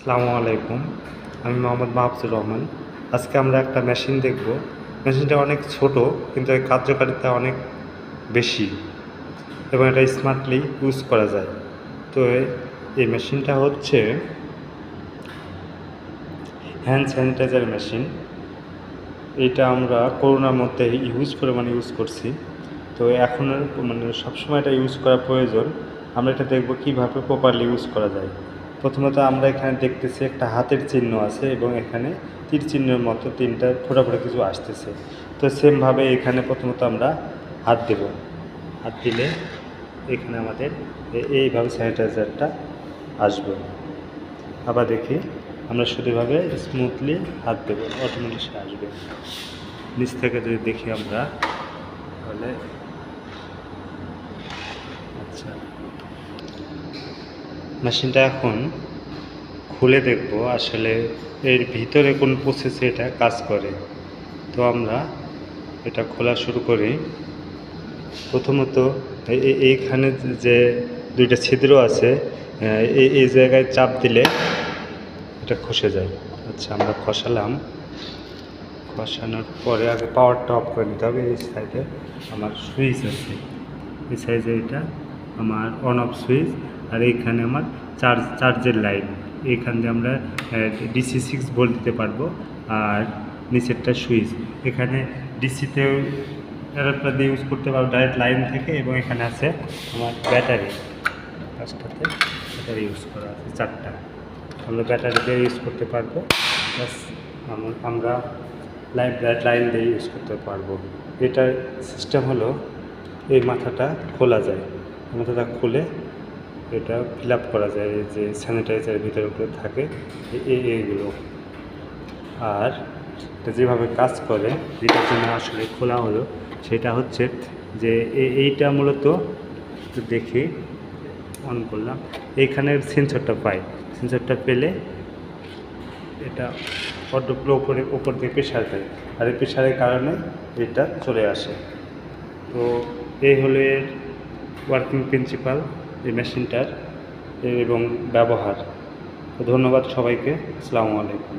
আসসালামু আলাইকুম। আমি মোহাম্মদ মাহফুজুর রহমান। আজকে আমরা একটা মেশিন দেখব। মেশিনটা অনেক ছোট কিন্তু এর কার্যকারিতা অনেক বেশি এবং এটা স্মার্টলি ইউজ করা যায়। তো এই মেশিনটা হচ্ছে হ্যান্ড স্যানিটাইজার মেশিন। এটা আমরা করোনার মধ্যে ইউজ করছি। তো এখন সবসময় এটা ইউজ করা প্রয়োজন। আমরা এটা দেখব কীভাবে প্রপারলি ইউজ করা যায়। প্রথমত আমরা এখানে দেখতেছি একটা হাতের চিহ্ন আছে এবং এখানে তীর চিহ্নের মতো তিনটা ফোঁটা কিছু আসতেছে। তো সেমভাবে এখানে প্রথমত আমরা হাত দেব। হাত দিলে এখানে আমাদের এইভাবে স্যানিটাইজারটা আসবে। আবার দেখি আমরা শুধুভাবে স্মুথলি হাত দেবো, অটোমেটিক সে আসবে। নিচ থেকে যদি দেখি আমরা তাহলে আচ্ছা, মেশিনটা এখন খুলে দেখব আসলে এর ভিতরে কোন প্রসেসে এটা কাজ করে। তো আমরা এটা খোলা শুরু করি। প্রথমত এইখানে যে দুইটা ছিদ্র আছে, এই জায়গায় চাপ দিলে এটা খসে যায়। আচ্ছা, আমরা খসালাম। খসানোর পরে আগে পাওয়ারটা অফ করে নিতে হবে। এই সাইডে আমার সুইচ আছে, এই সাইডে এটা আমার অন অফ সুইচ, আর এইখানে আমার চার্জের লাইন। এইখান দিয়ে আমরা DC 6 ভোল্ট দিতে পারবো। আর নিচেরটা সুইচ, এখানে ডিসিতেও অ্যাডাপ্টার দিয়ে ইউজ করতে পারবো ডাইরেক্ট লাইন থেকে। এবং এখানে আছে আমার ব্যাটারি, পাঁচটাতে ব্যাটারি ইউজ করা আছে, চারটা। আমরা ব্যাটারি দিয়ে ইউজ করতে পারবো, প্লাস আমরা লাইন দিয়ে ইউজ করতে পারবো। এটার সিস্টেম হলো এই মাথাটা খোলা যায়, মাথাটা খুলে এটা ফিল আপ করা যায়, এই যে স্যানিটাইজারের ভিতরে থাকে এইগুলো। আর এটা যেভাবে কাজ করে, যেটার জন্য আসলে খোলা হলো, সেটা হচ্ছে যে এইটা মূলত দেখি অন করলাম, এইখানের সেন্সরটা পাই। সেন্সরটা পেলে এটা উপর দিয়ে প্রেশার দেয়, আর এই প্রেশারের কারণে এটা চলে আসে। তো এই হলো এর ওয়ার্কিং প্রিন্সিপাল এই মেশিনটার এবং ব্যবহার। তো ধন্যবাদ সবাইকে। আসসালামু আলাইকুম।